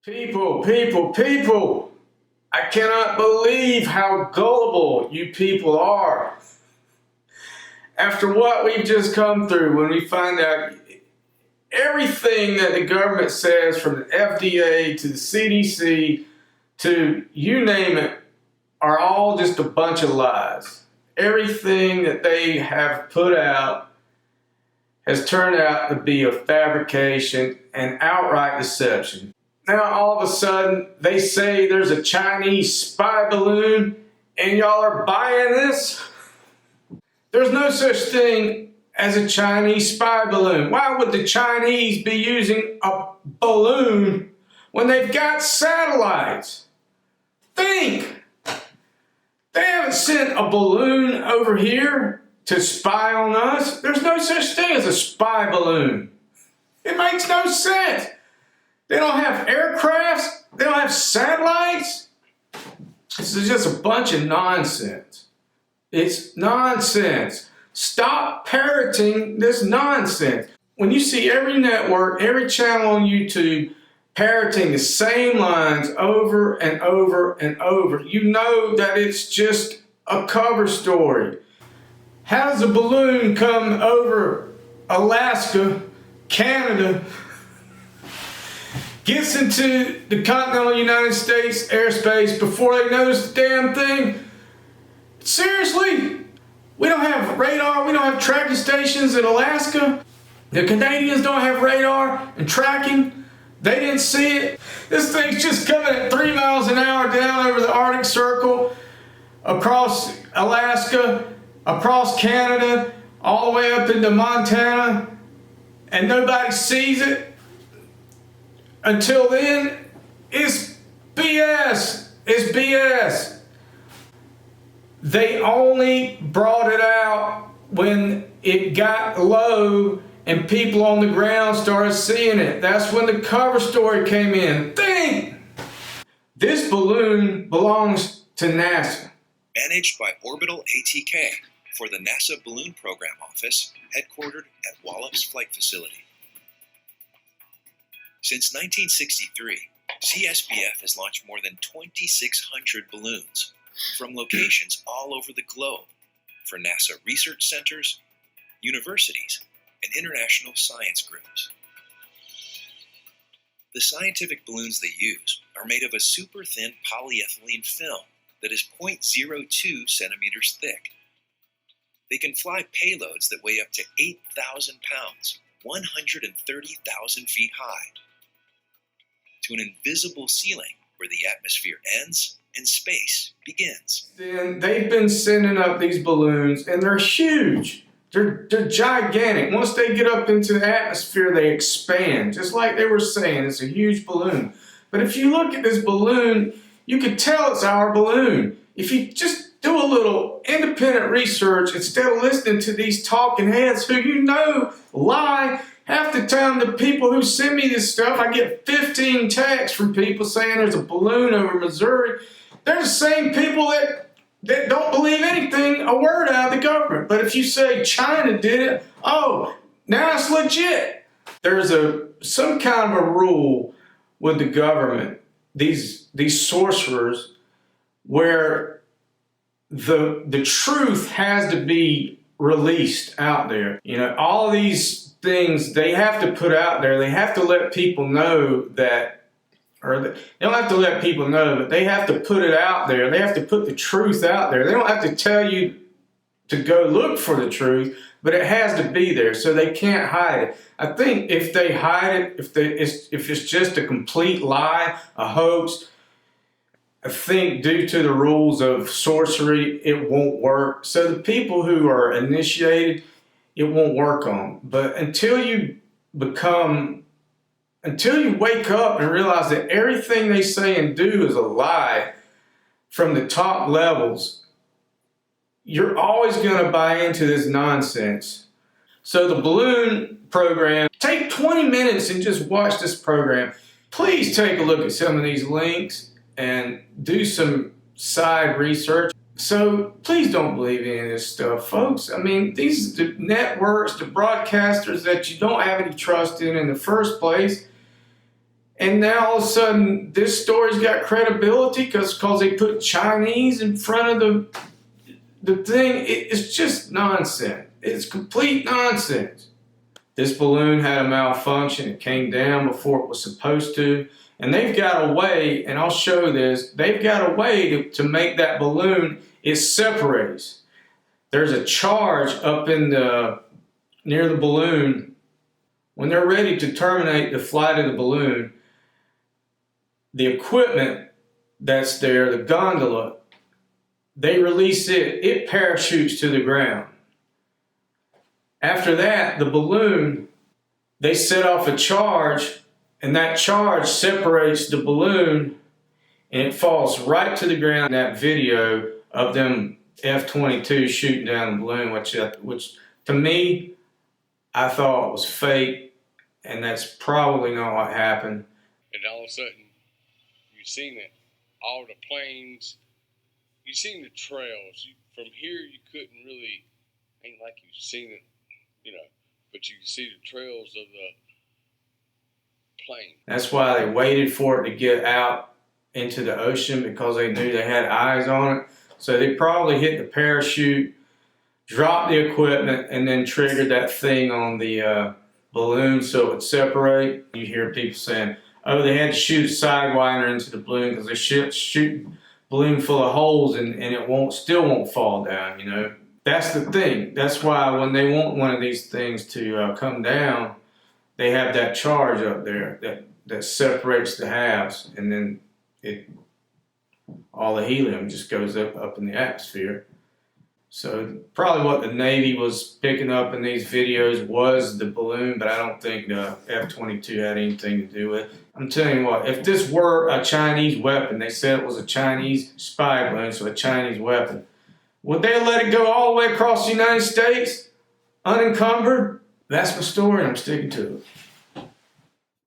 People, I cannot believe how gullible you people are. After what we've just come through, when we find out everything that the government says, from the FDA to the CDC to you name it, are all just a bunch of lies. Everything that they have put out has turned out to be a fabrication and outright deception. Now all of a sudden they say there's a Chinese spy balloon and y'all are buying this? There's no such thing as a Chinese spy balloon. Why would the Chinese be using a balloon when they've got satellites? Think! They haven't sent a balloon over here to spy on us. There's no such thing as a spy balloon. It makes no sense. They don't have aircrafts. They don't have satellites. This is just a bunch of nonsense. It's nonsense. Stop parroting this nonsense. When you see every network, every channel on YouTube parroting the same lines over and over and over, you know that it's just a cover story. How does a balloon come over Alaska, Canada, gets into the continental United States airspace before they notice the damn thing? Seriously? We don't have radar, we don't have tracking stations in Alaska. The Canadians don't have radar and tracking. They didn't see it. This thing's just coming at 3 miles an hour down over the Arctic Circle, across Alaska, across Canada, all the way up into Montana, and nobody sees it. Until then, it's BS. It's BS. They only brought it out when it got low and people on the ground started seeing it. That's when the cover story came in. Think! This balloon belongs to NASA. Managed by Orbital ATK for the NASA Balloon Program Office, headquartered at Wallops Flight Facility. Since 1963, CSBF has launched more than 2,600 balloons from locations all over the globe for NASA research centers, universities, and international science groups. The scientific balloons they use are made of a super thin polyethylene film that is 0.02 centimeters thick. They can fly payloads that weigh up to 8,000 pounds, 130,000 feet high, to an invisible ceiling where the atmosphere ends and space begins. Then they've been sending up these balloons, and they're huge. They're gigantic. Once they get up into the atmosphere, they expand. Just like they were saying, it's a huge balloon. But if you look at this balloon, you could tell it's our balloon. If you just do a little independent research instead of listening to these talking heads who you know lie. Half the time, the people who send me this stuff, I get 15 texts from people saying there's a balloon over Missouri. They're the same people that don't believe anything, a word out of the government. But if you say China did it, oh, now it's legit. There's some kind of a rule with the government, these sorcerers, where the truth has to be released out there. You know, all these things they have to put out there. They have to let people know that, or they don't have to let people know, but they have to put it out there. They have to put the truth out there. They don't have to tell you to go look for the truth, but it has to be there, so they can't hide it. I think if they hide it, if it's just a complete lie, a hoax, I think due to the rules of sorcery, it won't work. So the people who are initiated, it won't work on. But until you wake up and realize that everything they say and do is a lie from the top levels, you're always going to buy into this nonsense. So the balloon program, take 20 minutes and just watch this program. Please take a look at some of these links and do some side research. So please don't believe any of this stuff, folks. I mean, these are the networks, the broadcasters that you don't have any trust in the first place. And now all of a sudden, this story's got credibility because they put Chinese in front of the thing. It's just nonsense. It's complete nonsense. This balloon had a malfunction. It came down before it was supposed to. And they've got a way, and I'll show this, they've got a way to make that balloon, it separates. There's a charge up in near the balloon. When they're ready to terminate the flight of the balloon, the equipment that's there, the gondola, they release it, it parachutes to the ground. After that, the balloon, they set off a charge, and that charge separates the balloon, and it falls right to the ground. That video of them F-22 shooting down the balloon, which to me, I thought was fake, and that's probably not what happened. And all of a sudden, you've seen it, all the planes, you've seen the trails. From here, you couldn't really, ain't like you've seen it, but you can see the trails of the plane. That's why they waited for it to get out into the ocean, because they knew they had eyes on it. So they probably hit the parachute, dropped the equipment, and then triggered that thing on the balloon so it would separate. You hear people saying, oh, they had to shoot a sidewinder into the balloon because they shoot a balloon full of holes and it still won't fall down, That's the thing. That's why when they want one of these things to come down, they have that charge up there that separates the halves, and then all the helium just goes up in the atmosphere. So probably what the Navy was picking up in these videos was the balloon, but I don't think the F-22 had anything to do with it. I'm telling you what, if this were a Chinese weapon, they said it was a Chinese spy balloon, so a Chinese weapon, would they let it go all the way across the United States, unencumbered? That's my story, and I'm sticking to it.